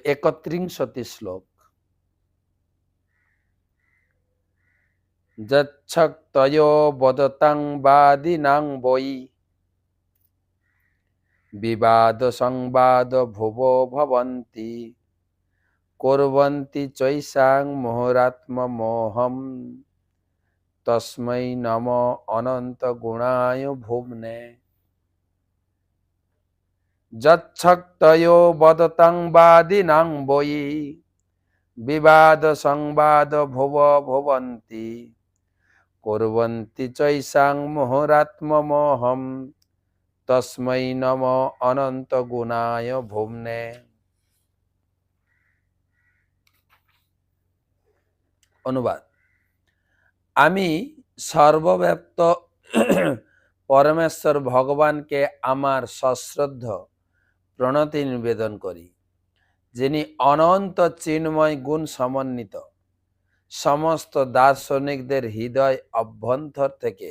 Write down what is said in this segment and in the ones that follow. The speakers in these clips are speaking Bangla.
31 শ্লোক। যচ্ছক্তয়ো বদতাং বাদিনাং বৈ বিবাদ সংবাদ ভুবো ভবন্তি কুর্বন্তি চৈষাং মোহরাত্মমোহম তস্मै নমো অনন্ত গুণায় ভুবনে। যচ্ছক্তয়ো বদতাং বাদিনাং বৈ বিবাদ সংবাদ ভুব ভবন্তি কুর্বন্তি চৈষাং মোহরাত্মমোহম তস্मै নমো অনন্ত গুণায় ভুবনে। অনুবাদ: আমি সর্বব্যাপ্ত পরমেশ্বর ভগবানকে আমার সশ্রদ্ধ প্রণতি নিবেদন করি, যিনি অনন্ত চিন্ময় গুণ সমন্বিত, সমস্ত দার্শনিকদের হৃদয় অভ্যন্তর থেকে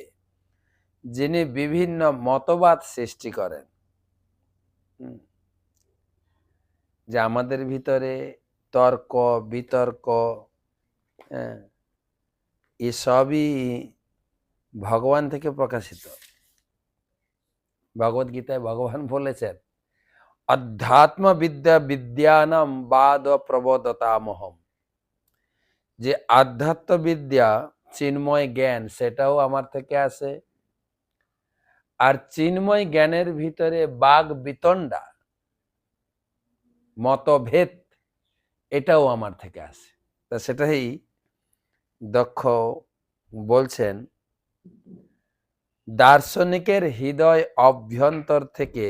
যিনি বিভিন্ন মতবাদ সৃষ্টি করেন। যে আমাদের ভিতরে তর্ক বিতর্ক, এসবই ভগবান থেকে প্রকাশিত। ভগবদ গীতায় ভগবান বলেছেন, অধ্যাত্ম বিদ্যা বিদ্যানাম বাদ প্রবোদতামহম। যে আধ্যাত্ম বিদ্যা চিন্ময় জ্ঞান, সেটাও আমার থেকে আসে। আর চিন্ময় জ্ঞানের ভিতরে বাগ বিতণ্ডা, মতভেদ, এটাও আমার থেকে আসে। তা সেটাই দক্ষ বলছেন, দার্শনিকের হৃদয় অভ্যন্তর থেকে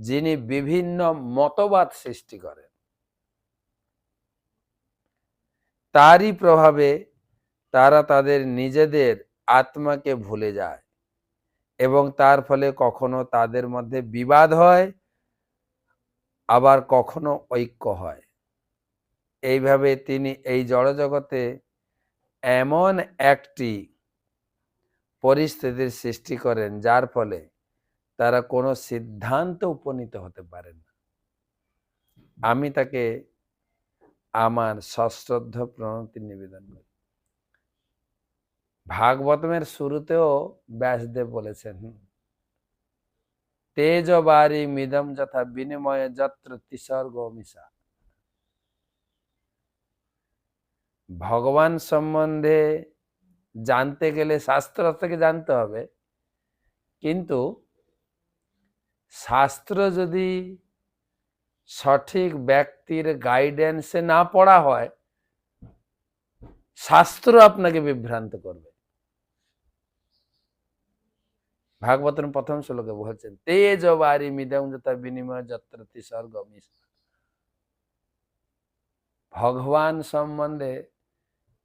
যিনি বিভিন্ন মতবাদ সৃষ্টি করেন, তারই প্রভাবে তারা তাদের নিজেদের আত্মাকে ভুলে যায় এবং তার ফলে কখনো তাদের মধ্যে বিবাদ হয়, আবার কখনো ঐক্য হয়। এইভাবে তিনি এই জড়জগতে এমন একটি পরিস্থিতির সৃষ্টি করেন যার ফলে তারা কোনো সিদ্ধান্তে উপনীত হতে পারেন না। আমি তাকে আমার সশ্রদ্ধ প্রণতি নিবেদন করি। ভাগবতমের শুরুতেও ব্যাসদেব বলেছেন, তেজ বারি মিদম যথা বিনিময় যত্র তিসর্গ মিশা। ভগবান সম্বন্ধে জানতে গেলে শাস্ত্র থেকে জানতে হবে, কিন্তু শাস্ত্র যদি সঠিক ব্যক্তির গাইডেন্সে না পড়া হয়, শাস্ত্র আপনাকে বিভ্রান্ত করবে। ভাগবতের প্রথম শ্লোকে বলছেন, তেজ বারি মিদম যথা বিনিময় যত্র তিসর্গ মিশা। ভগবান সম্বন্ধে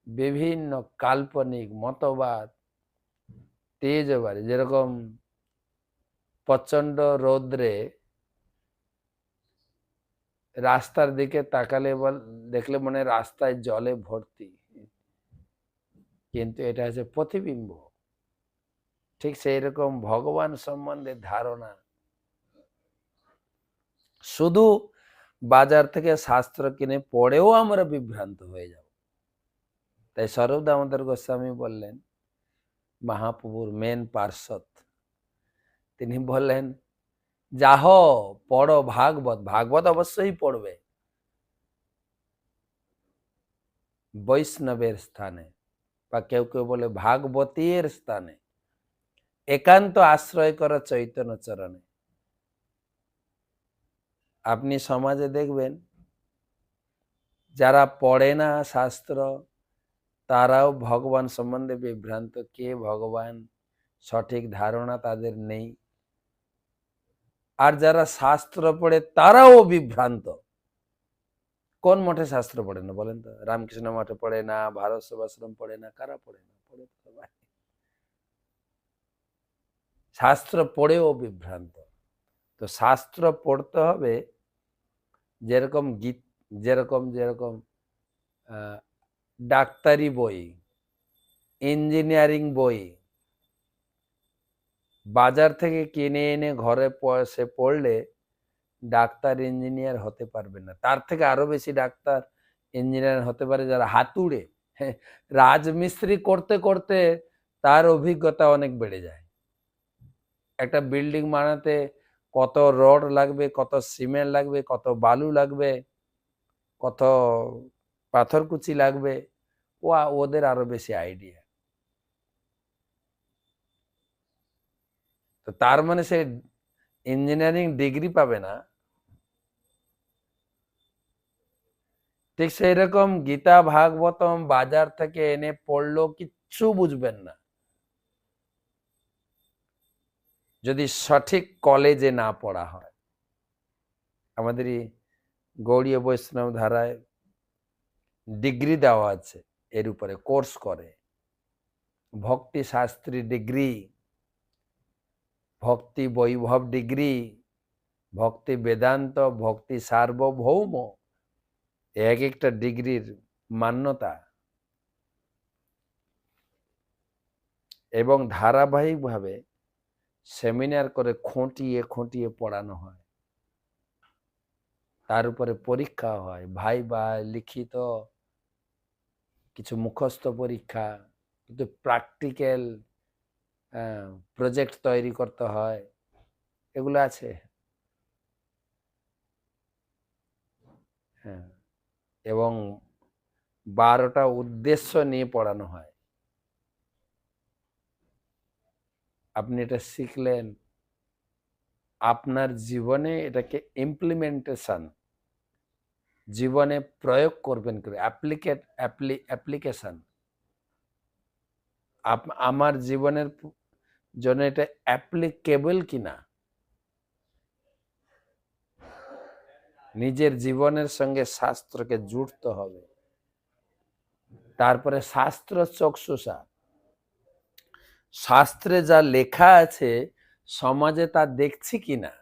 বিভিন্ন কাল্পনিক মতবাদ তেজ বাড়ি, যেরকম প্রচন্ড রৌদ্রে রাস্তার দিকে তাকালে দেখলে মনে রাস্তায় জলে ভর্তি, কিন্তু এটা হচ্ছে প্রতিবিম্ব। ঠিক সেই রকম ভগবান সম্বন্ধে ধারণা, শুধু বাজার থেকে শাস্ত্র কিনে পড়েও আমরা বিভ্রান্ত হয়ে যাব। তাই স্বরূপ দামোদর গোস্বামী বললেন, মহাপ্রভুর মেন পার্ষদ, তিনি বললেন, যাহ পড়ো ভাগবত। ভাগবত অবশ্যই পড়বে বৈষ্ণবের স্থানে, বা কেউ কেউ বলে ভাগবতীর স্থানে, একান্ত আশ্রয় করা চৈতন্য চরণে। আপনি সমাজে দেখবেন যারা পড়ে না শাস্ত্র, তারাও ভগবান সম্বন্ধে বিভ্রান্ত। কে ভগবান সঠিক ধারণা তাদের নেই। আর যারা শাস্ত্র পড়ে তারাও বিভ্রান্ত। কোন মঠে শাস্ত্র পড়ে না বলেন তো? রামকৃষ্ণ মঠে পড়ে না, ভারত সেবাশ্রম পড়ে না, কারা পড়ে না? পড়ে তো সবাই। শাস্ত্র পড়েও বিভ্রান্ত। তো শাস্ত্র পড়তে হবে যেরকম যেরকম যেরকম ডাক্তারি বই, ইঞ্জিনিয়ারিং বই বাজার থেকে কিনে এনে ঘরে সে পড়লে ডাক্তার ইঞ্জিনিয়ার হতে পারবে না, তার থেকে আরো বেশি ডাক্তার ইঞ্জিনিয়ার হতে পারে যারা হাতুড়ে। হ্যাঁ, রাজমিস্ত্রি করতে করতে তার অভিজ্ঞতা অনেক বেড়ে যায়। একটা বিল্ডিং বানাতে কত রড লাগবে, কত সিমেন্ট লাগবে, কত বালু লাগবে, কত পাথরকুচি লাগবে, ওদের আরো বেশি আইডিয়া। তো তার মানে সে ইঞ্জিনিয়ারিং ডিগ্রি পাবে না। ঠিক সেই রকম গীতা ভাগবতম বাজার থেকে এনে পড়লেও কিচ্ছু বুঝবেন না যদি সঠিক কলেজে না পড়া হয়। আমাদের গৌড়ীয় বৈষ্ণব ধারায় ডিগ্রি দেওয়া আছে, এর উপরে কোর্স করে, ভক্তি শাস্ত্রী ডিগ্রি, ভক্তি বৈভব ডিগ্রি, ভক্তি বেদান্ত, ভক্তি সার্বভৌম, এক একটা ডিগ্রির মান্যতা এবং ধারাবাহিকভাবে সেমিনার করে খুঁটিয়ে খুঁটিয়ে পড়ানো হয়। তার উপরে পরীক্ষা হয়, ভাইবা, লিখিত, কিছু মুখস্থ পরীক্ষা, কিন্তু প্র্যাকটিক্যাল প্রজেক্ট তৈরি করতে হয়, এগুলো আছে। হ্যাঁ, এবং 12টা উদ্দেশ্য নিয়ে পড়ানো হয়। আপনি এটা শিখলেন, আপনার জীবনে এটাকে ইমপ্লিমেন্টেশন, জীবনে প্রয়োগ করবেন করে, অ্যাপ্লিকেশন, আমার জীবনের জন্য এটা অ্যাপ্লিকেবল কিনা, নিজের জীবনের সঙ্গে শাস্ত্রকে জুড়তে হবে। তারপরে শাস্ত্র চক্ষুষা, শাস্ত্রে যা লেখা আছে সমাজে তা দেখছি কিনা,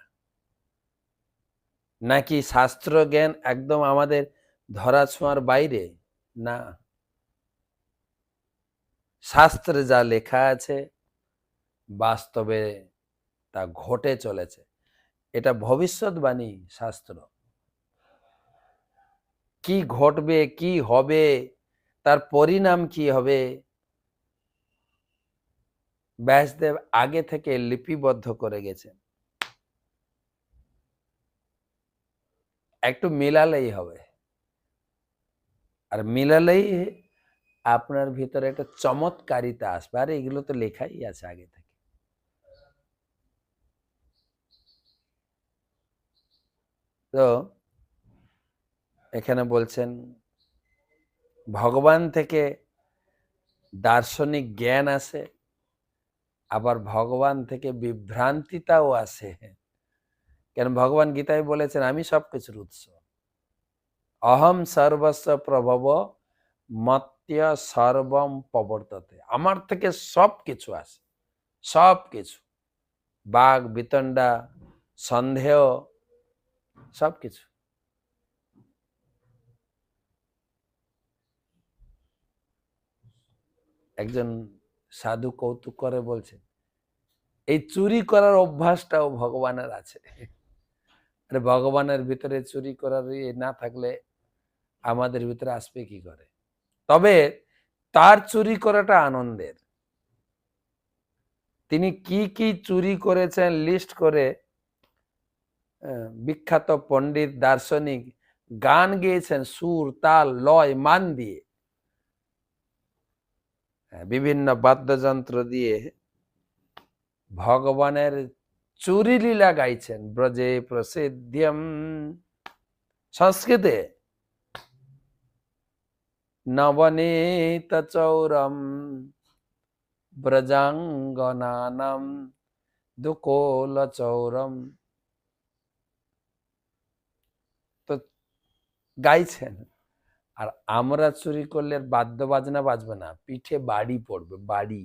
নাকি শাস্ত্র জ্ঞান একদম আমাদের ধরাছোঁয়ার বাইরে। না, শাস্ত্রে যা লেখা আছে বাস্তবে তা ঘটে চলেছে। এটা ভবিষ্যৎবাণী শাস্ত্র। কি ঘটবে, কি হবে, তার পরিণাম কি হবে, ব্যাসদেব আগে থেকে লিপিবদ্ধ করে গেছেন। একটু মিলালেই হবে, আর মিলালেই আপনার ভিতরে একটা চমৎকারিতা আসবে। আর এগুলো তো লেখাই আছে আগে থেকে। তো এখানে বলছেন ভগবান থেকে দার্শনিক জ্ঞান আসে, আবার ভগবান থেকে বিভ্রান্তিতাও আসে। কেন ভগবান গীতায় বলেছেন আমি সবকিছুর উৎস, অহম সর্বস্ব প্রভব মত্য সর্বম প্রবর্ততে, আমার থেকে সবকিছু আসে, সবকিছু, বাঘ বিতণ্ডা সন্দেহ সবকিছু। একজন সাধু কৌতুক করে বলছে এই চুরি করার অভ্যাসটাও ভগবানের আছে। আরে ভগবানের ভিতরে চুরি করার না থাকলে আমাদের ভিতরে আসবে কি করে? তবে তার চুরি করাটা আনন্দের। তিনি কি কি চুরি করেছেন লিস্ট করে বিখ্যাত পণ্ডিত দার্শনিক গান গেয়েছেন, সুর তাল লয় মান দিয়ে, বিভিন্ন বাদ্যযন্ত্র দিয়ে ভগবানের চুরি লীলা গাইছেন। ব্রজে প্রসিদ্ধম, সংস্কৃতে নবনীত চৌরম ব্রজাঙ্গনানাম দুকোল চৌরম, তো গাইছেন। আর আমরা চুরি করলে বাদ্য বাজনা বাজবে না, পিঠে বাড়ি পড়বে, বাড়ি,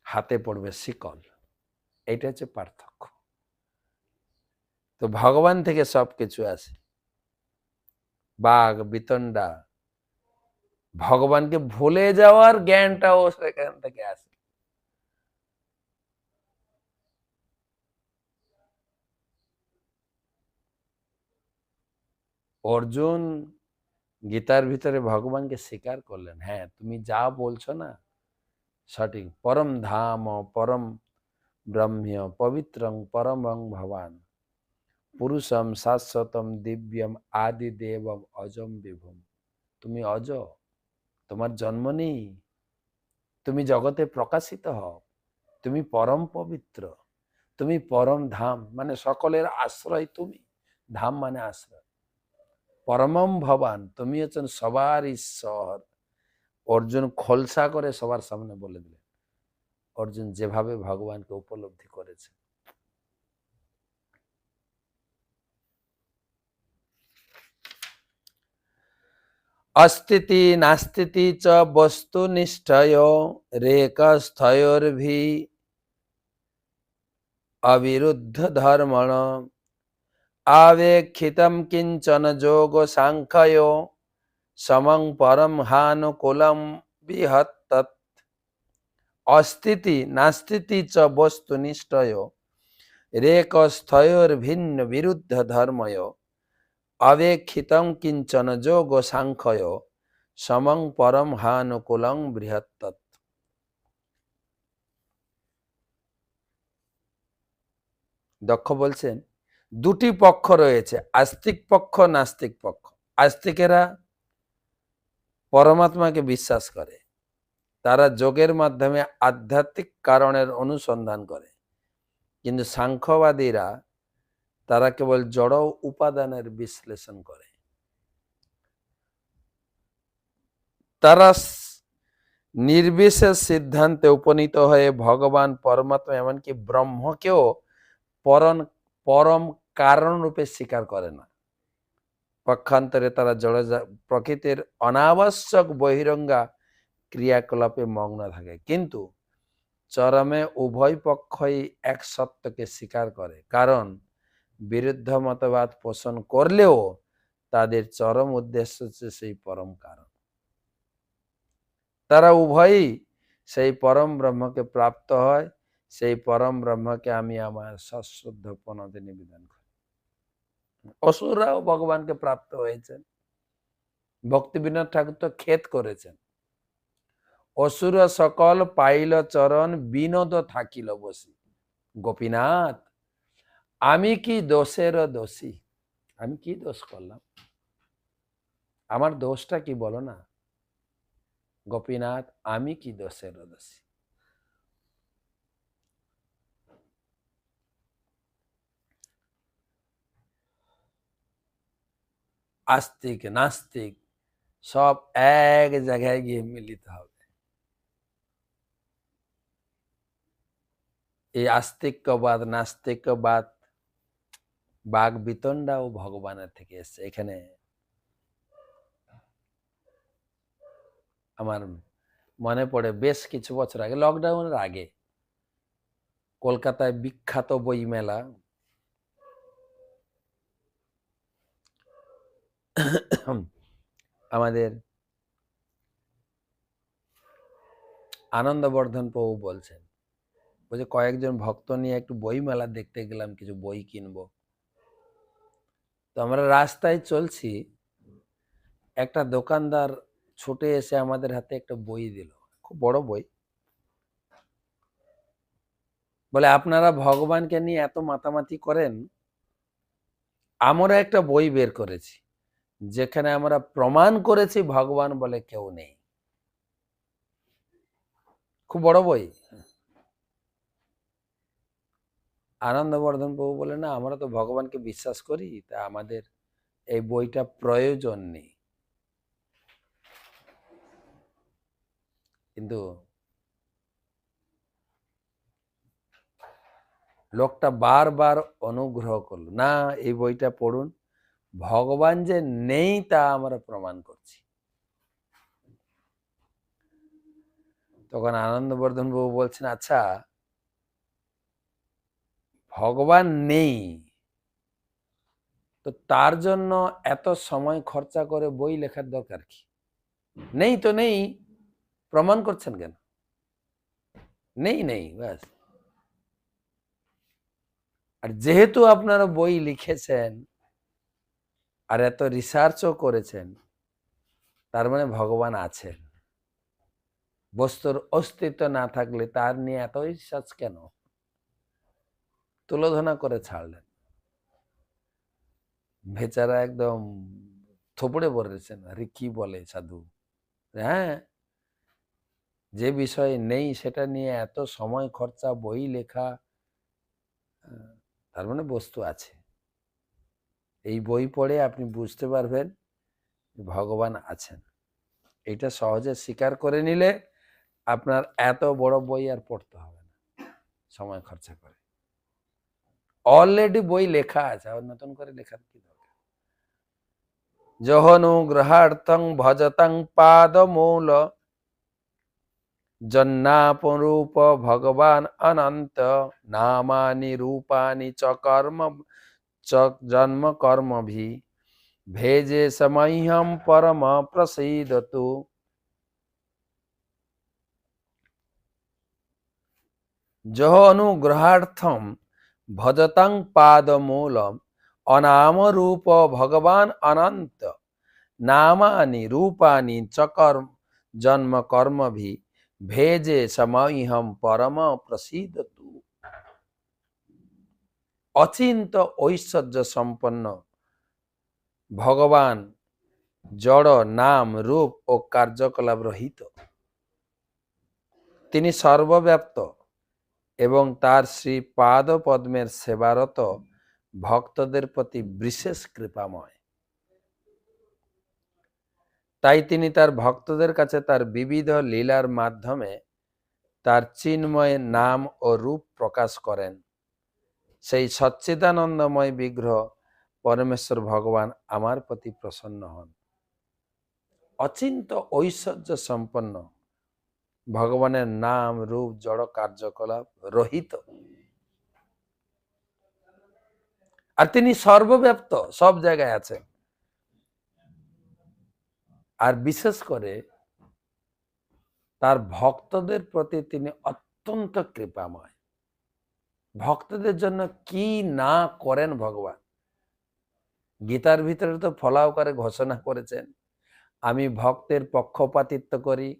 হাতে পড়বে শিকল। এটা হচ্ছে পার্থক্য। তো ভগবান থেকে সবকিছু আসে, বাঘ বিতণ্ডা, ভগবানকে ভুলে যাওয়ার জ্ঞানটাও সেখান থেকে আসে। অর্জুন গীতার ভিতরে ভগবানকে স্বীকার করলেন, হ্যাঁ তুমি যা বলছো না সঠিক। পরম ধাম পরম ব্রহ্ম পবিত্রং পরমং ভবান পুরুষম শাশ্বতম দিব্যম আদি দেবম অজম বিভুম। তুমি অজ, তোমার জন্ম নেই, তুমি জগতে প্রকাশিত হও, তুমি পরম পবিত্র, তুমি পরম ধাম মানে সকলের আশ্রয়, তুমি ধাম মানে আশ্রয়, পরমম ভবান তুমি হচ্ছেন সবার ঈশ্বর। অর্জুন খোলসা করে সবার সামনে বলে দিলেন অর্জুন যেভাবে ভগবানকে উপলব্ধি করেছে। অস্থিতি নাস্তিতি চ বস্তুনিষ্ঠয় রেকস্থয়োর্ভি অবিরুদ্ধ ধর্মণ আবেক্ষিতম কিঞ্চন যোগ সাংখ্যয় সমং পরম হানুকুলম বিহত্তৎ। অস্থিতি নাস্তিতি চ বস্তুনিষ্ঠয় রেকস্থয়োর্ভিন্ন বিরুদ্ধ ধর্ময় অবেক্ষিতং কিঞ্চন যোগ সাংখ্যয় সমং পরম হানুকুলং বৃহত্তৎ। দক্ষ বলছেন দুটি পক্ষ রয়েছে, আস্তিক পক্ষ নাস্তিক পক্ষ। আস্তিকেরা পরমাত্মাকে বিশ্বাস করে, তারা যোগের মাধ্যমে আধ্যাত্মিক কারণের অনুসন্ধান করে, কিন্তু সাংখ্যবাদীরা তারা কেবল জড় উপাদানের বিশ্লেষণ করে। তারা নির্বিশেষ সিদ্ধান্তে উপনীত হয়ে ভগবান পরমাত্মা এমনকি ব্রহ্মকেও পরম কারণ রূপে স্বীকার করে না। পক্ষান্তরে তারা জড় প্রকৃতির অনাবশ্যক বহিরঙ্গা ক্রিয়াকলাপে মগ্ন থাকে, কিন্তু চরমে উভয় পক্ষই এক সত্যকে স্বীকার করে, কারণ বিরুদ্ধ মতবাদ পোষণ করলেও তাদের চরম উদ্দেশ্য হচ্ছে সেই পরম কারণ। তারা উভয়ই সেই পরম ব্রহ্মকে প্রাপ্ত হয়, সেই পরম ব্রহ্মকে আমি আমার সশ্রদ্ধ প্রণতি নিবেদন করি। অসুররাও ভগবানকে প্রাপ্ত হয়েছেন, ভক্তিবিনোদ ঠাকুর তো খেদ করেছেন, অসুর সকল পাইল চরণ বিনোদ থাকিল বসি। গোপীনাথ আমি কি দোষের দোষী, আমি কি দোষ করলাম, আমার দোষটা কি বলো না গোপীনাথ, আমি কি দোষের দোষী। আস্তিক নাস্তিক সব এক জায়গায় গিয়ে মিলিত হবে। এই আস্তিক্যবাদ নাস্তিক্যবাদ বাগ বিতণ্ডাও ভগবানের থেকে এসছে। এখানে আমার মনে পড়ে বেশ কিছু বছর আগে, লকডাউনের আগে, কলকাতায় বিখ্যাত বই মেলা, আমাদের আনন্দবর্ধন প্রভু বলছেন, বলছে কয়েকজন ভক্ত নিয়ে একটু বই মেলা দেখতে গেলাম, কিছু বই কিনবো। তো আমরা রাস্তায় চলছি, একটা দোকানদার ছুটে এসে আমাদের হাতে একটা বই দিল, খুব বড় বই। বলে আপনারা ভগবানকে নিয়ে এত মাতামাতি করেন, আমরা একটা বই বের করেছি যেখানে আমরা প্রমাণ করেছি ভগবান বলে কেউ নেই। খুব বড় বই। আনন্দবর্ধন প্রভু বলে, না আমরা তো ভগবানকে বিশ্বাস করি, তা আমাদের এই বইটা প্রয়োজন নেই। কিন্তু লোকটা বারবার অনুগ্রহ করলো, না এই বইটা পড়ুন, ভগবান যে নেই তা আমরা প্রমাণ করছি। তখন আনন্দবর্ধন বাবু বলছেন, আচ্ছা ভগবান নেই তো তার জন্য এত সময় খরচা করে বই লেখার দরকার কি? নেই তো নেই, প্রমাণ করছেন কেন? নেই নেই ব্যাস। আর যেহেতু আপনারা বই লিখেছেন, আর এত রিসার্চও করেছেন, তার মানে ভগবান আছেন। বস্তুর অস্তিত্ব না থাকলে তার নিয়ে এত রিসার্চ কেন? তুলোধনা করে ছাড়লেন। বেচারা একদম থোপড়ে পড়েছেন, আরে কি বলে সাধু। হ্যাঁ, যে বিষয়ে নেই সেটা নিয়ে এত সময় খরচা, বই লেখা, তার মানে বস্তু আছে। এই বই পড়ে আপনি বুঝতে পারবেন ভগবান আছেন। এটা সহজে স্বীকার করে নিলে আপনার এত বড় বই আর পড়তে হবে না সময় খরচা করে। অলরেডি বই লেখা আছে, আর নতুন করে লেখার কি দরকার? জহনুগ্রহার্থং ভজতং পাদমূল জন্নাপরূপ ভগবান অনন্ত নামানি রূপানি চ কর্ম চ জন্ম কর্মভি ভেজে সমহ্যম পরম প্রসীদতু। যহ অনুগ্রহার্থম ভজতং পাদমূলম অনাম রূপ ভগবান অনন্ত নামানি রূপানি চ কর্ম জন্ম কর্মভি ভেজে সমহ্যম পরম প্রসীদতু। অচিন্ত ঐশ্বর্য সম্পন্ন ভগবান জড় নাম রূপ ও কার্যকলাপ রহিত। তিনি সর্বব্যাপ্ত এবং তার শ্রী পাদ পদ্মের সেবারত ভক্তদের প্রতি বিশেষ কৃপাময়। তাই তিনি তার ভক্তদের কাছে তার বিবিধ লীলার মাধ্যমে তার চিন্ময় নাম ও রূপ প্রকাশ করেন। সেই সচ্চিদানন্দময় বিগ্রহ পরমেশ্বর ভগবান আমার প্রতি প্রসন্ন হন। অচিন্ত ঐশ্বর্য সম্পন্ন ভগবানের নাম রূপ জড় কার্যকলাপ রহিত, আর তিনি সর্বব্যাপ্ত, সব জায়গায় আছেন। আর বিশেষ করে তার ভক্তদের প্রতি তিনি অত্যন্ত কৃপাময়। ভক্তদের জন্য কি না করেন ভগবান। গীতার ভিতরে তো ফলাও করে ঘোষণা করেছেন, আমি ভক্তের পক্ষপাতিত্ব করি,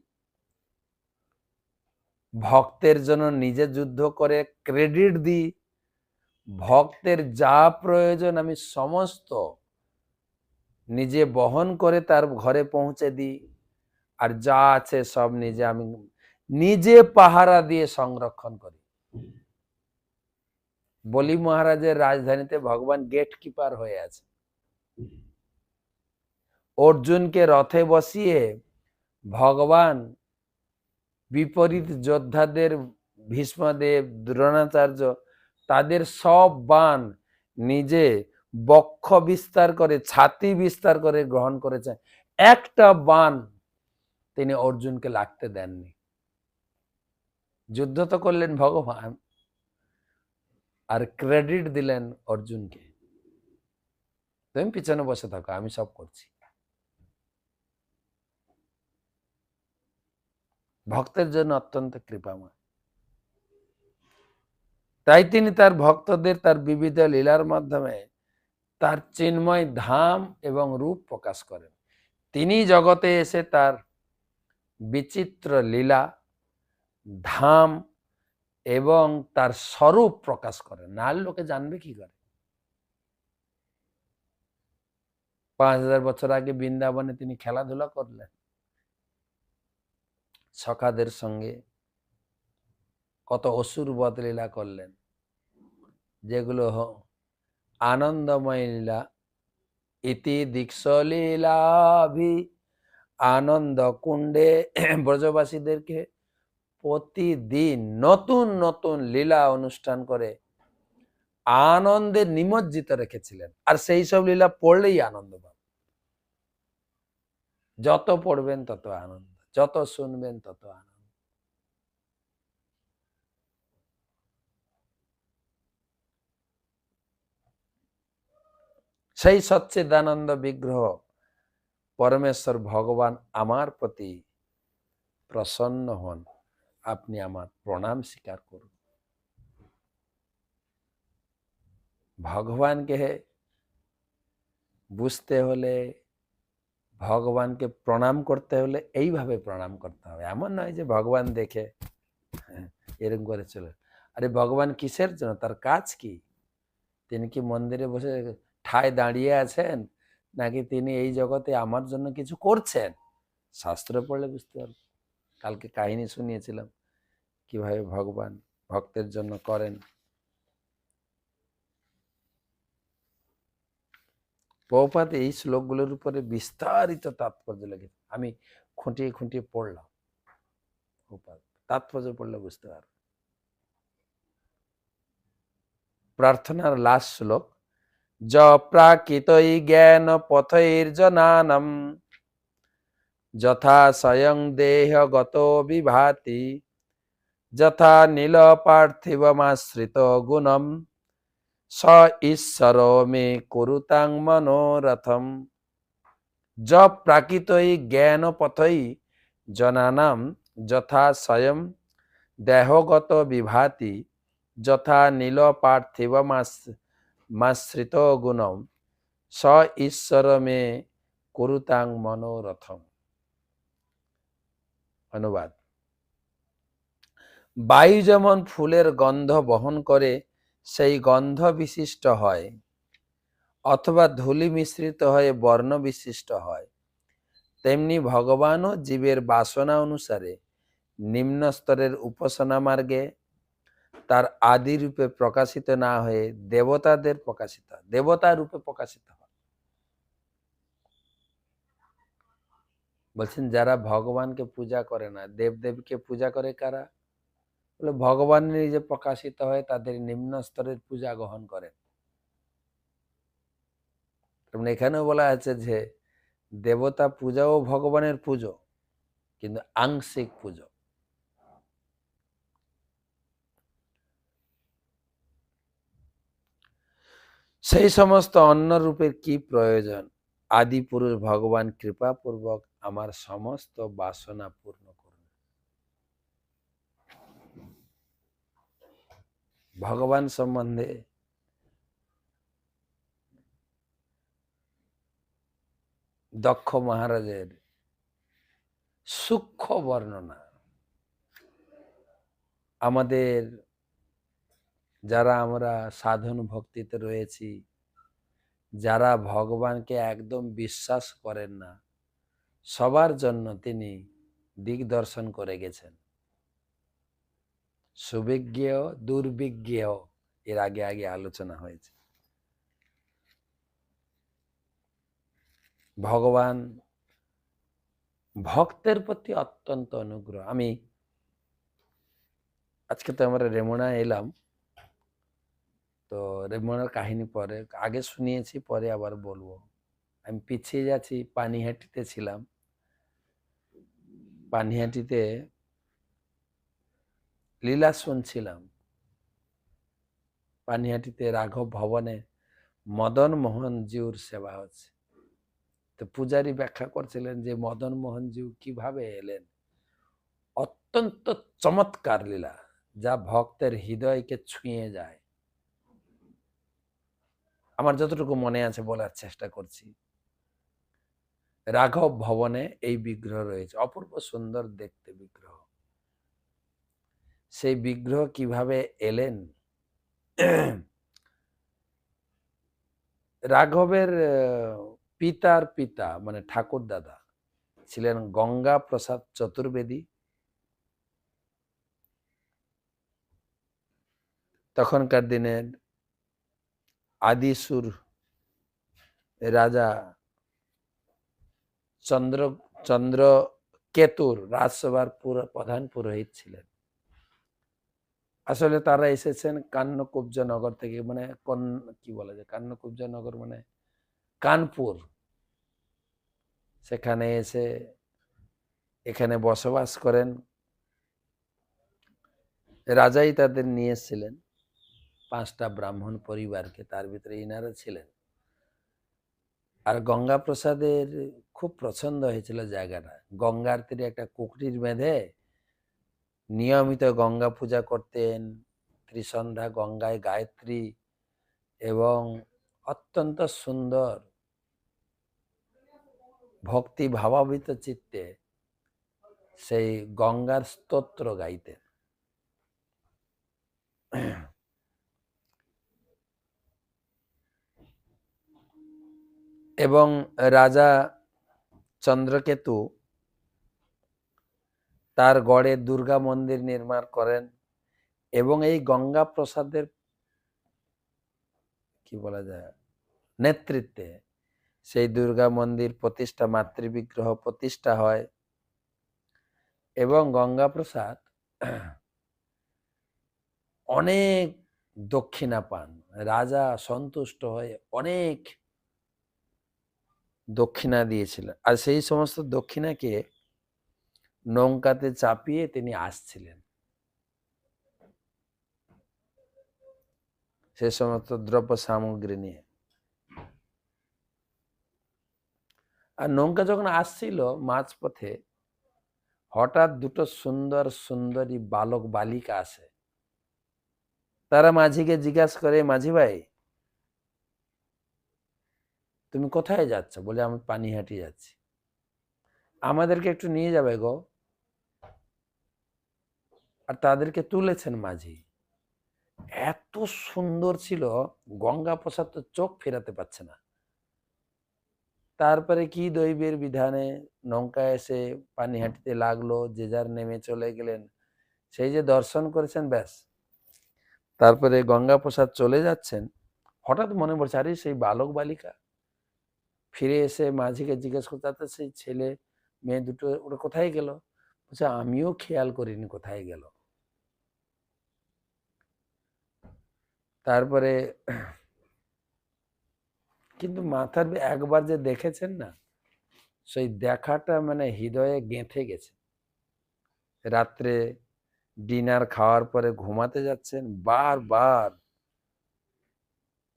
ভক্তের জন্য নিজে যুদ্ধ করে ক্রেডিট দিই, ভক্তের যা প্রয়োজন আমি সমস্ত নিজে বহন করে তার ঘরে পৌঁছে দিই, আর যা আছে সব আমি নিজে পাহারা দিয়ে সংরক্ষণ করি। বলি মহারাজের রাজধানীতে ভগবান গেট কিপার হয়ে আছে। অর্জুনকে রথে বসিয়ে ভগবান বিপরীত যোদ্ধাদের ভীষ্মদেব, দ্রোণাচার্য, তাদের সব বাণ নিজে বক্ষ বিস্তার করে, ছাতি বিস্তার করে গ্রহণ করেছেন। একটা বাণ তিনি অর্জুনকে লাগতে দেননি। যুদ্ধ তো করলেন ভগবান, আর ক্রেডিট দিলেন অর্জুনকে, তুমি পিছনে বসে থাকো, আমি সব করছি। ভক্তের জন্য অত্যন্ত কৃপাময়। তাই তিনি তার ভক্তদের তার বিবিধ লীলার মাধ্যমে তার চিন্ময় ধাম এবং রূপ প্রকাশ করেন। তিনি জগতে এসে তার বিচিত্র লীলা, ধাম এবং তার স্বরূপ প্রকাশ করেন। না লোকে জানবে কি করে? 5000 বছর আগে বৃন্দাবনে তিনি খেলাধুলা করলেন সখাদের সঙ্গে, কত অসুর বধ লীলা করলেন, যেগুলো আনন্দময় লীলা। ইতি দীক্ষ লীলাভি আনন্দ কুণ্ডে ব্রজবাসীদেরকে প্রতিদিন নতুন নতুন লীলা অনুষ্ঠান করে আনন্দে নিমজ্জিত রেখেছিলেন। আর সেই সব লীলা পড়লেই আনন্দ পাবেন। যত পড়বেন তত আনন্দ, যত শুনবেন তত আনন্দ। সেই সচ্চিদানন্দ বিগ্রহ পরমেশ্বর ভগবান আমার প্রতি প্রসন্ন হন। আপনি আমার প্রণাম স্বীকার করুন। ভগবানকে বুঝতে হলে, ভগবানকে প্রণাম করতে হলে এইভাবে প্রণাম করতে হবে। এমন নয় যে ভগবান দেখে এরকম করে চলে। আরে ভগবান কিসের জন্য? তার কাজ কি? তিনি কি মন্দিরে বসে ঠায় দাঁড়িয়ে আছেন, নাকি তিনি এই জগতে আমার জন্য কিছু করছেন? শাস্ত্র পড়লে বুঝতে পারবে। কালকে কাহিনী শুনিয়েছিলাম কিভাবে ভগবান ভক্তের জন্য করেন। প্রভুপাদ এই শ্লোকগুলোর উপরে বিস্তারিত তাৎপর্য লেগেছে। আমি খুঁটিয়ে খুঁটিয়ে পড়লাম। প্রভুপাদ তাৎপর্য পড়লে বুঝতে পারবে। প্রার্থনার লাস্ট শ্লোক, য প্রাকৃতই জ্ঞান পথৈর্জনানম যথা স্বয়ং দেহগত বিভাতি যথা নীল পার্থিবমাশ্রিত গুণম স ঈশ্বর মে কুরুতাং মনোরথম। য প্রাকৃতই জ্ঞান পথৈ জনানাম যথা স্বয়ং দেহগত বিভাতি যথা নীল পার্থিবমাশ্রিত গুণম স ঈশ্বর মে কুরুতাং মনোরথম। অনুবাদ, বায়ু যেমন ফুলের গন্ধ বহন করে সেই গন্ধ বিশিষ্ট হয়, অথবা ধূলি মিশ্রিত হয়ে বর্ণ বিশিষ্ট হয়, তেমনি ভগবানও জীবের বাসনা অনুসারে নিম্ন স্তরের উপাসনা মার্গে তার আদি রূপে প্রকাশিত না হয়ে দেবতা রূপে প্রকাশিত হয়। বলছেন যারা ভগবানকে পূজা করে না, দেবদেবীকে পূজা করে কারা? বলে ভগবান নিজে প্রকাশিত হয়ে তাদের নিম্ন স্তরের পূজা গ্রহণ করেন। এখানেও বলা আছে যে দেবতা পূজাও ভগবানের পুজো, কিন্তু আংশিক পুজো। সেই সমস্ত অন্য রূপের কি প্রয়োজন? আদি পুরুষ ভগবান কৃপাপূর্বক আমার সমস্ত বাসনা পূর্ণ করুন। ভগবান সম্বন্ধে দক্ষ মহারাজের সূক্ষ্ম বর্ণনা আমাদের যারা আমরা সাধন ভক্তিতে রয়েছি, যারা ভগবানকে একদম বিশ্বাস করেন না, সবার জন্য তিনি দিগদর্শন করে গেছেন। সুবিজ্ঞ দুর্বিজ্ঞ এর আগে আলোচনা হয়েছে। ভগবান ভক্তের প্রতি অত্যন্ত অনুগ্রহ। আমি আজকে তো আমরা রেমুনা এলাম, তো রেমুনার কাহিনী পরে আগে শুনিয়েছি, পরে আবার বলবো। আমি পিছিয়ে যাচ্ছি, পানিহাটিতে ছিলাম। পানিহাটিতে লীলা শুনছিলাম। পানিহাটিতে রাঘব ভবনে মদন মোহন জিউর সেবা হচ্ছে। তো পূজারী ব্যাখ্যা করছিলেন যে মদন মোহন জিউ কিভাবে এলেন। অত্যন্ত চমৎকার লীলা, যা ভক্তের হৃদয়কে ছুঁয়ে যায়। আমার যতটুকু মনে আছে বলার চেষ্টা করছি। রাঘব ভবনে এই বিগ্রহ রয়েছে, অপূর্ব সুন্দর দেখতে বিগ্রহ। সেই বিগ্রহ কিভাবে এলেন? রাঘবের পিতার পিতা মানে ঠাকুর দাদা ছিলেন গঙ্গা প্রসাদ চতুর্বেদী। তখনকার দিনের আদিসুর রাজা চন্দ্রকেতুর রাজসভার প্রধান পুরোহিত ছিলেন। আসলে তারা এসেছেন কান্নকুব্জ নগর থেকে, মানে কি বলা যায়, কান্নকুব্জ নগর মানে কানপুর। সেখানে এসে এখানে বসবাস করেন। রাজাই তাদের নিয়ে এসেছিলেন 5টা ব্রাহ্মণ পরিবারকে, তার ভিতরে ইনারা ছিলেন। আর গঙ্গা প্রসাদের খুব পছন্দ হয়েছিল জায়গাটা। গঙ্গার তীরে একটা কুকুরির বেঁধে নিয়মিত গঙ্গা পূজা করতেন, ত্রিসন্ধ্যা গঙ্গায় গায়ত্রী, এবং অত্যন্ত সুন্দর ভক্তি ভাবাবিত চিত্তে সেই গঙ্গার স্তোত্র গাইতেন। এবং রাজা চন্দ্রকেতু তার গড়ে দুর্গা মন্দির নির্মাণ করেন এবং এই গঙ্গা প্রসাদের কি বলা যায় নেতৃত্বে সেই দুর্গা মন্দির প্রতিষ্ঠা, মাতৃবিগ্রহ প্রতিষ্ঠা হয় এবং গঙ্গা প্রসাদ অনেক দক্ষিণা পান। রাজা সন্তুষ্ট হয়ে অনেক দক্ষিণা দিয়েছিলেন, আর সেই সমস্ত দক্ষিণাকে নৌকাতে চাপিয়ে তিনি আসছিলেন সে সমস্ত দ্রব্য সামগ্রী নিয়ে। আর নৌকা যখন আসছিল মাঝপথে হঠাৎ দুটো সুন্দর সুন্দরী বালক বালিকা আসে। তারা মাঝিকে জিজ্ঞাসা করে, মাঝি ভাই তুমি কোথায় যাচ্ছ? বলে আমি পানিহাটি যাচ্ছি। আমাদেরকে একটু নিয়ে যাবে গো। আর তাদেরকে তুলেছেন মাঝি। এত সুন্দর ছিল গঙ্গা প্রসাদ, তো চোখ ফেরাতে পারছে না। তারপরে কি দৈবের বিধানে নৌকা এসে পানিহাটিতে লাগলো, যে যার নেমে চলে গেলেন। সেই যে দর্শন করেছেন ব্যাস। তারপরে গঙ্গা প্রসাদ চলে যাচ্ছেন, হঠাৎ মনে পড়ছে আরে সেই বালক বালিকা। ফিরে এসে মাঝিকে জিজ্ঞেস করতে, আচ্ছা সেই ছেলে মেয়ে দুটো ওরা কোথায় গেল? বলছে আমিও খেয়াল করিনি কোথায় গেল। তারপরে কিন্তু মাথার একবার যে দেখেছেন না, সেই দেখাটা মানে হৃদয়ে গেঁথে গেছে। রাত্রে ডিনার খাওয়ার পরে ঘুমাতে যাচ্ছেন, বারবার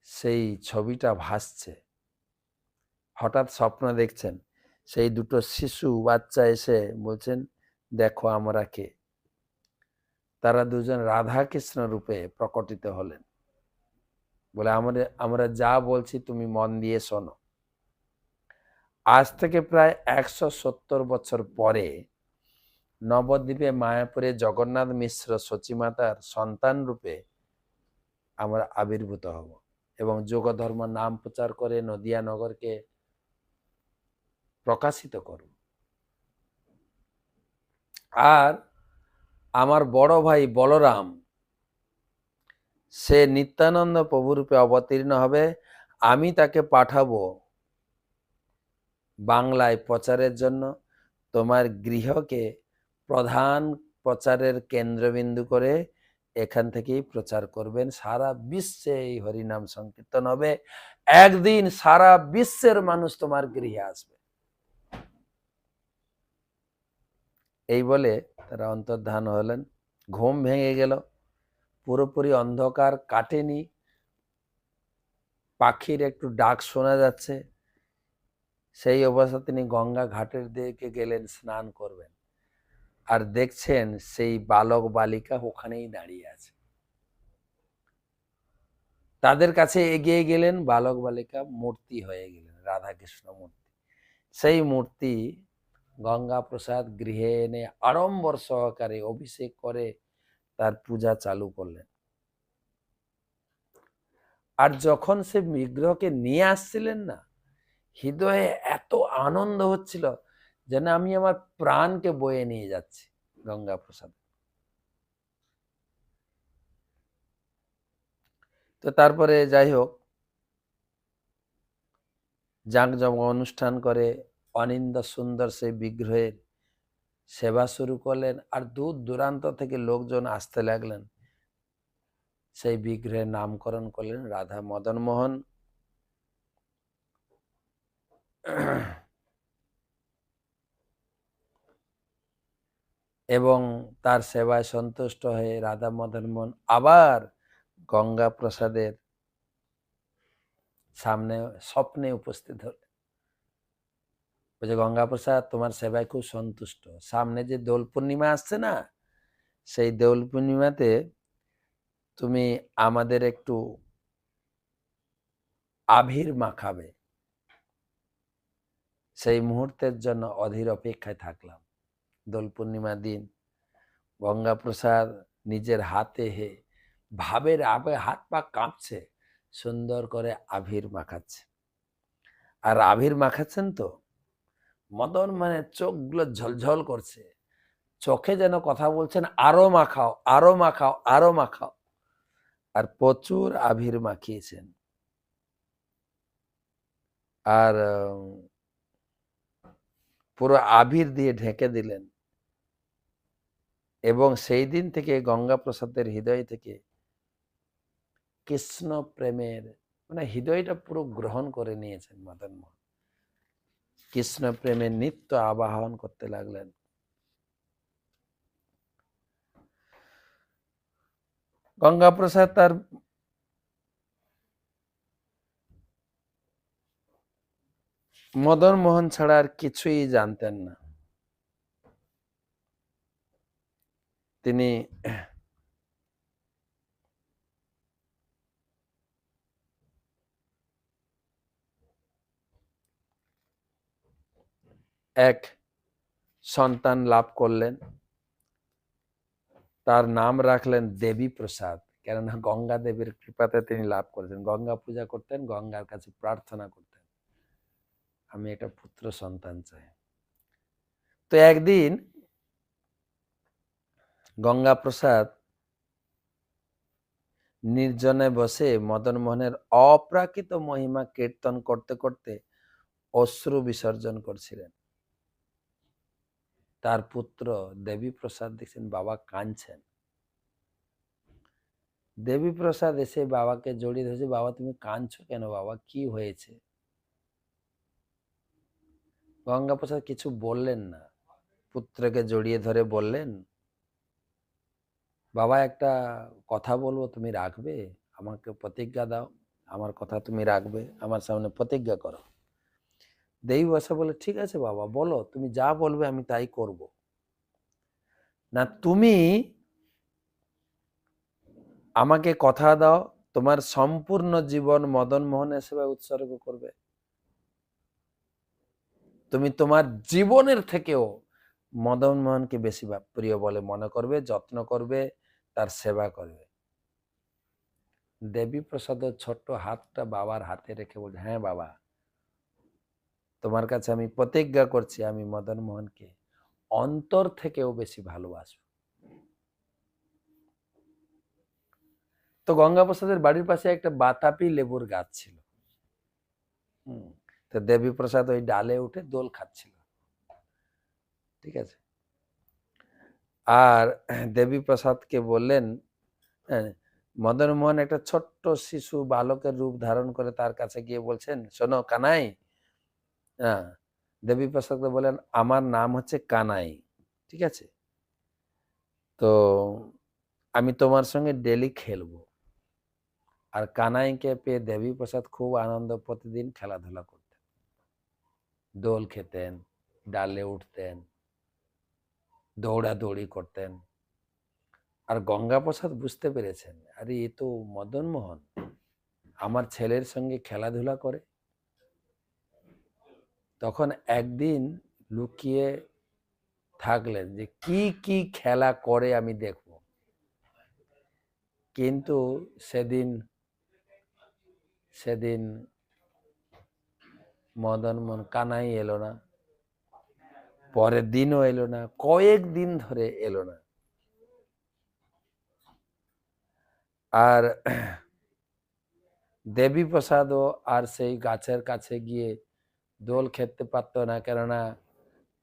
সেই ছবিটা ভাসছে। হঠাৎ স্বপ্ন দেখছেন সেই দুটো শিশু বাচ্চা এসে বলছেন দেখো আমরা কে। তারা দুজন রাধা কৃষ্ণ রূপে প্রকটিত হলেন। বলে আমরা যা বলছি তুমি মন দিয়ে শোনো। আজ থেকে প্রায় 170 বছর পরে নবদ্বীপে মায়াপুরে জগন্নাথ মিশ্র সচিমাতার সন্তান রূপে আমরা আবির্ভূত হব এবং যোগ ধর্ম নাম প্রচার করে নদিয়া নগরকে প্রকাশিত করব। আর আমার বড় ভাই বলরাম সে নিত্যানন্দ প্রভুরূপে অবতীর্ণ হবে। আমি তাকে পাঠাবো বাংলায় প্রচারের জন্য। তোমার গৃহকে প্রধান প্রচারের কেন্দ্রবিন্দু করে এখান থেকেই প্রচার করবেন। সারা বিশ্বে এই হরিনাম সংকীর্তন হবে। একদিন সারা বিশ্বের মানুষ তোমার গৃহে আসবে। এই বলে তারা অন্তর্ধান হলেন। ঘুম ভেঙে গেল, পুরোপুরি অন্ধকার কাটেনি, পাখির একটু ডাক শোনা যাচ্ছে। সেই অবস্থা তিনি গঙ্গা ঘাটের দিকে গেলেন স্নান করবেন, আর দেখছেন সেই বালক বালিকা ওখানেই দাঁড়িয়ে আছে। তাদের কাছে এগিয়ে গেলেন, বালক বালিকা মূর্তি হয়ে গেলেন, রাধাকৃষ্ণ মূর্তি। সেই মূর্তি গঙ্গা প্রসাদ গৃহে এনে আড়ম্বর সহকারে অভিষেক করে তার পূজা চালু করলেন। আর যখন সে বিগ্রহকে নিয়ে আসছিলেন না, হৃদয়ে এত আনন্দ হচ্ছিল যেন আমি আমার প্রাণকে বয়ে নিয়ে যাচ্ছি গঙ্গা প্রসাদ। তো তারপরে যাই হোক, জাঁকজমক অনুষ্ঠান করে অনিন্দ সুন্দর সেই বিগ্রহের সেবা শুরু করলেন। আর দূর দূরান্ত থেকে লোকজন আসতে লাগলেন। সেই বিগ্রহের নামকরণ করলেন রাধা মদন মোহন। এবং তার সেবায় সন্তুষ্ট হয়ে রাধা মদন মোহন আবার গঙ্গা প্রসাদের সামনে স্বপ্নে উপস্থিত হলেন। বলছে গঙ্গা প্রসাদ তোমার সেবায় খুব সন্তুষ্ট। সামনে যে দোল পূর্ণিমা আসছে না, সেই দোল পূর্ণিমাতে তুমি আমাদের একটু আবির মাখাবে। সেই মুহূর্তের জন্য অধীর অপেক্ষায় থাকলাম। দোল পূর্ণিমা দিন গঙ্গাপ্রসাদ নিজের হাতে ভাবের হাত পা কাঁপছে, সুন্দর করে আবির মাখাচ্ছে। আর আবির মাখাচ্ছেন তো মদন মানে চোখগুলো ঝলঝল করছে, চোখে যেন কথা বলছেন, আরো মাখাও, আরো মাখাও, আরো মাখাও। আর প্রচুর আবির মাখিয়েছেন। আর পুরো আবির দিয়ে ঢেকে দিলেন। এবং সেই দিন থেকে গঙ্গাপ্রসাদের হৃদয় থেকে কৃষ্ণ প্রেমের মানে হৃদয়টা পুরো গ্রহণ করে নিয়েছেন মদন মোহন। কৃষ্ণ প্রেমের নিত্য আবাহন করতে লাগলেন। গঙ্গাপ্রসাদ তার মদন মোহন ছাড়া আর কিছুই জানতেন না। তিনি এক সন্তান লাভ করলেন, তার নাম রাখলেন দেবী প্রসাদ। কেননা গঙ্গা দেবীর কৃপাতে তিনি লাভ করেছেন। গঙ্গা পূজা করতেন, গঙ্গার কাছে প্রার্থনা করতেন, আমি একটা পুত্র সন্তান চাই। তো একদিন গঙ্গা প্রসাদ নির্জনে বসে মদন মোহনের অপ্রাকৃত মহিমা কীর্তন করতে করতে অশ্রু বিসর্জন করছিলেন। তার পুত্র দেবী প্রসাদ দেখছেন বাবা কাঁদছেন। দেবী প্রসাদ এসে বাবাকে জড়িয়ে ধরেছে, বাবা তুমি কাঁদছো কেন বাবা, কি হয়েছে? গঙ্গা প্রসাদ কিছু বললেন না, পুত্রকে জড়িয়ে ধরে বললেন, বাবা একটা কথা বলবো, তুমি রাখবে? আমাকে প্রতিজ্ঞা দাও, আমার কথা তুমি রাখবে, আমার সামনে প্রতিজ্ঞা করো। দেবী প্রসাদ বলে, ঠিক আছে বাবা বলো, তুমি যা বলবে আমি তাই করব। না তুমি আমাকে কথা দাও তোমার সম্পূর্ণ জীবন মদন মোহনের সেবায় উৎসর্গ করবে। তুমি তোমার জীবনের থেকেও মদন মোহনকে বেশি প্রিয় বলে মনে করবে, যত্ন করবে, তার সেবা করবে। দেবী প্রসাদের ছোট্ট হাতটা বাবার হাতে রেখে বলছে, হ্যাঁ বাবা, তোমার কাছে আমি প্রতিজ্ঞা করছি আমি মদন মোহনকে অন্তর থেকেও বেশি ভালোবাসবো। তো গঙ্গা প্রসাদের বাড়ির পাশে একটা বাতাপি লেবুর গাছ ছিল। তো দেবী প্রসাদ ওই ডালে উঠে দোল খাচ্ছিল, ঠিক আছে। আর দেবী প্রসাদকে বললেন, মদন মোহন একটা ছোট্ট শিশু বালকের রূপ ধারণ করে তার কাছে গিয়ে বলছেন, শোনো কানাই। হ্যাঁ, দেবী প্রসাদকে বলেন, আমার নাম হচ্ছে কানাই, ঠিক আছে, তো আমি তোমার সঙ্গে ডেলি খেলবো। আর কানাইকে পেয়ে দেবী প্রসাদ খুব আনন্দ, প্রতিদিন খেলাধুলা করতেন, দোল খেতেন, ডালে উঠতেন, দৌড়াদৌড়ি করতেন। আর গঙ্গা প্রসাদ বুঝতে পেরেছেন, আরে এ তো মদন মোহন, আমার ছেলের সঙ্গে খেলাধুলা করে। তখন একদিন লুকিয়ে থাকলেন যে কি কি খেলা করে আমি দেখব। কিন্তু সেদিন মদন মোহন কানাই এলো না, পরের দিনও এলো না, কয়েকদিন ধরে এলো না। আর দেবী প্রসাদও আর সেই গাছের কাছে গিয়ে দোল খেতে পারতো না, কেননা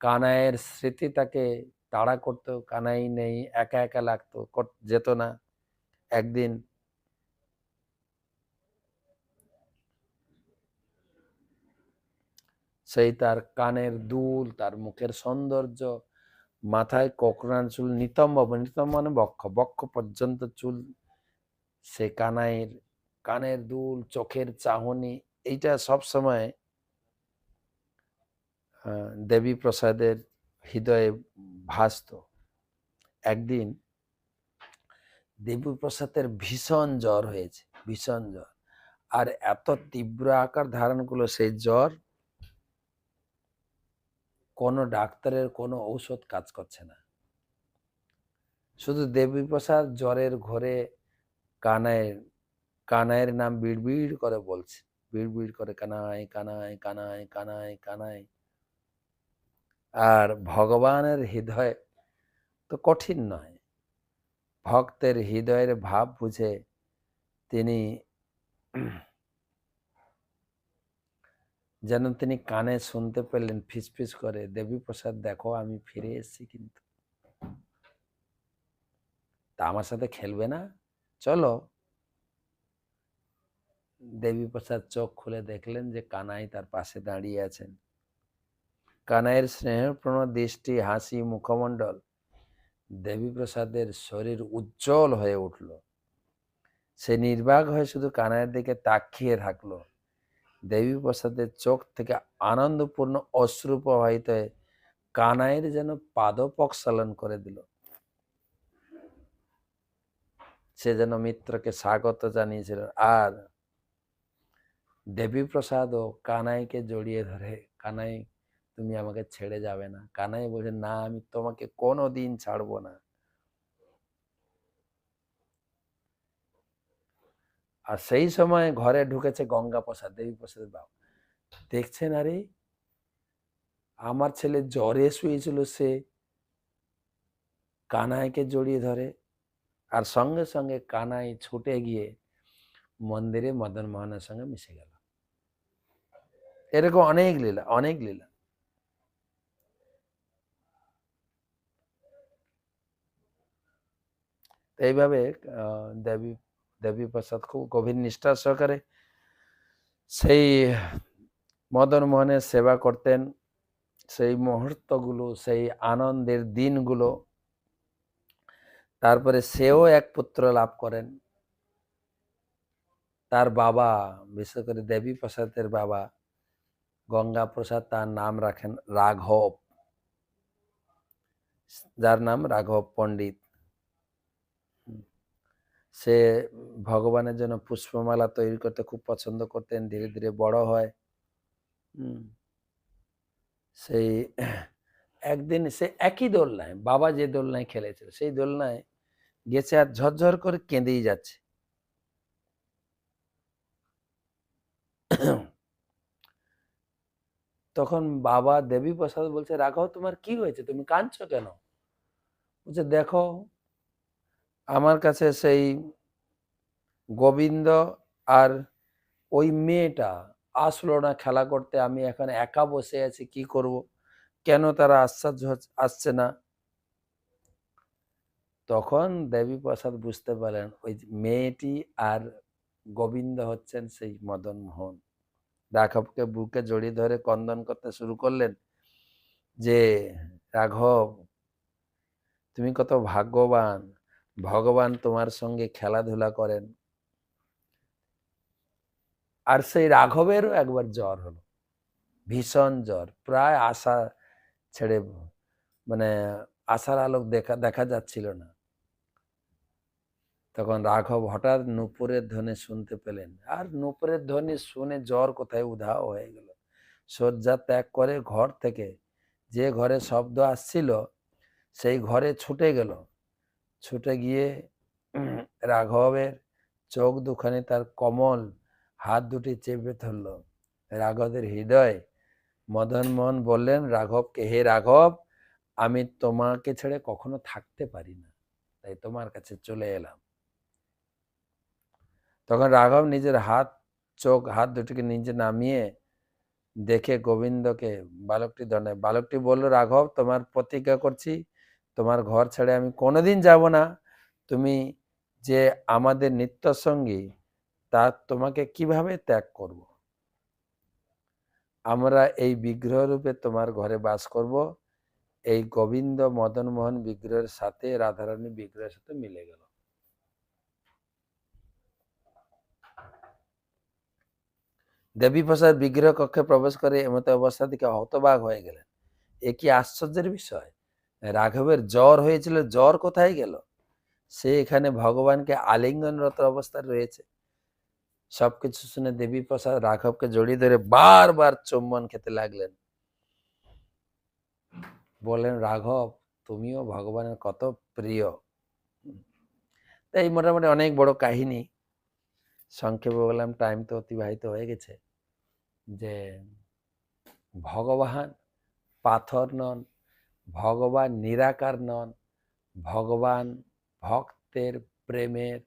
কানাইয়ের স্মৃতি তাকে তাড়া করতো। কানাই নেই, একা একা লাগতো, যেত না। একদিন সেই তার কানের দুল, তার মুখের সৌন্দর্য, মাথায় কোকড়ানো চুল, নিতম্ব, নিতম্ব মানে বক্ষ, বক্ষ পর্যন্ত চুল, সে কানাইয়ের কানের দুল, চোখের চাহনি, এইটা সব সময় দেবী প্রসাদের হৃদয়ে ভাসত। একদিন দেবী প্রসাদের ভীষণ জ্বর হয়েছে, ভীষণ জ্বর। আর এত তীব্র আকার ধারণ করলো সেই জ্বর, কোনো ডাক্তারের কোনো ঔষধ কাজ করছে না। শুধু দেবীপ্রসাদ জ্বরের ঘোরে কানাইয়ের নাম বিড়বিড় করে বলছে, বিড়বিড় করে কানাই কানাই কানাই কানাই কানাই। আর ভগবানের হৃদয় তো কঠিন নয়, ভক্তের হৃদয়ের ভাব বুঝে তিনি যেন তিনি কানে শুনতে পেলেন ফিসফিস করে, দেবীপ্রসাদ দেখো আমি ফিরে এসেছি, কিন্তু তা আমার সাথে খেলবে না, চলো। দেবীপ্রসাদ চোখ খুলে দেখলেন যে কানাই তার পাশে দাঁড়িয়ে আছেন। কানাইয়ের স্নেহপূর্ণ দৃষ্টি, হাসি, মুখমণ্ডল, দেবীপ্রসাদের শরীর উজ্জ্বল হয়ে উঠল। সে নির্বাক হয়ে শুধু কানাইয়ের দিকে তাকিয়ে থাকলো। দেবীপ্রসাদের চোখ থেকে আনন্দপূর্ণ অশ্রু প্রবাহিত হয়ে কানাইয়ের যেন পাদপ্রক্ষালন করে দিল। সে যেন মিত্রকে স্বাগত জানিয়েছিল। আর দেবীপ্রসাদও কানাইকে জড়িয়ে ধরে, কানাই তুমি আমাকে ছেড়ে যাবে না। কানাই বলছে, না আমি তোমাকে কোনোদিন ছাড়বো না। আর সেই সময় ঘরে ঢুকেছে গঙ্গাপ্রসাদ, দেবীপ্রসাদের বাবা। দেখছেন, আরে আমার ছেলে জ্বরে শুয়েছিল, সে কানাইকে জড়িয়ে ধরে। আর সঙ্গে সঙ্গে কানাই ছুটে গিয়ে মন্দিরে মদন মোহনের সঙ্গে মিশে গেল। এরকম অনেক লীলা, অনেক লীলা। এইভাবে দেবীপ্রসাদ খুব গভীর নিষ্ঠার সহকারে সেই মদন মোহনের সেবা করতেন। সেই মুহূর্তগুলো, সেই আনন্দের দিনগুলো। তারপরে সেও এক পুত্র লাভ করেন। তার বাবা, বিশেষ করে দেবীপ্রসাদের বাবা গঙ্গাপ্রসাদ, তার নাম রাখেন রাঘব, যার নাম রাঘব পণ্ডিত। সে ভগবানের জন্য পুষ্পমালা তৈরি করতে খুব পছন্দ করতেন। ধীরে ধীরে বড় হয়। সেই একদিন সে একই দোলনায়, বাবা যে দোলনায় খেলেছিল সেই দোলনায় গেছে, আর ঝরঝর করে কেঁদেই যাচ্ছে। তখন বাবা দেবীপ্রসাদ বলছে, রাঘব তোমার কি হয়েছে, তুমি কাঁদছো কেন? বলছে, দেখো আমার কাছে সেই গোবিন্দ আর ওই মেয়েটা আসলো না খেলা করতে, আমি এখন একা বসে আছি, কি করব, কেন তারা আসছে না? তখন দেবীপ্রসাদ বুঝতে পারেন ওই মেয়েটি আর গোবিন্দ হচ্ছেন সেই মদন মোহন। রাঘবকে বুকে জড়িয়ে ধরে কন্দন করতে শুরু করলেন যে, রাঘব তুমি কত ভাগ্যবান, ভগবান তোমার সঙ্গে খেলাধুলা করেন। আর সেই রাঘবেরও একবার জ্বর হলো, ভীষণ জ্বর, প্রায় আশা ছেড়ে, মানে আশার আলোক দেখা যাচ্ছিল না। তখন রাঘব হঠাৎ নূপুরের ধ্বনি শুনতে পেলেন। আর নূপুরের ধ্বনি শুনে জ্বর কোথায় উধাও হয়ে গেল। শয্যা ত্যাগ করে ঘর থেকে যে ঘরে শব্দ আসছিল সেই ঘরে ছুটে গেল। ছুটে গিয়ে রাঘবের চোখ দুখানি তার কমল হাত দুটি চেপে ধরল। রাঘবের হৃদয়। মদন মোহন বললেন রাঘবকে, হে রাঘব, আমি তোমাকে ছেড়ে কখনো থাকতে পারি না, তাই তোমার কাছে চলে এলাম। তখন রাঘব নিজের হাত দুটিকে নিচে নামিয়ে দেখে গোবিন্দকে বালকটি ধন্যবাদ। বালকটি বলল, রাঘব তোমার প্রতিজ্ঞা করছি, তোমার ঘর ছেড়ে আমি কোনোদিন যাব না। তুমি যে আমাদের নিত্য সঙ্গী, তা তোমাকে কিভাবে ত্যাগ করব? আমরা এই বিগ্রহ রূপে তোমার ঘরে বাস করব। এই গোবিন্দ মদন মোহন বিগ্রহের সাথে রাধারানী বিগ্রহের সাথে মিলে গেল। দেবীপ্রসাদ বিগ্রহ কক্ষে প্রবেশ করে এমত অবস্থা থেকে হতবাক হয়ে গেলেন। এ কি আশ্চর্যের বিষয়! রাঘবের জ্বর হয়েছিল, জ্বর কোথায় গেল? সে এখানে ভগবানকে আলিঙ্গনরত অবস্থায় রয়েছে। সবকিছু শুনে দেবীপ্রসাদ রাঘবকে জড়িয়ে ধরে বারবার চুম্বন খেতে লাগলেন। বললেন, রাঘব তুমিও ভগবানের কত প্রিয়। তো এই মোটামুটি অনেক বড় কাহিনী, সংক্ষেপে বললাম, টাইম তো অতিবাহিত হয়ে গেছে। যে ভগবান পাথর নন, ভগবান নিরাকার নন, ভগবান ভক্তের প্রেমের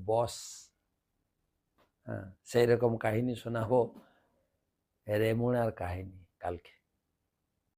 বশ। হ্যাঁ, সেই রকম কাহিনী শোনাবো রেমুনার কাহিনী কালকে।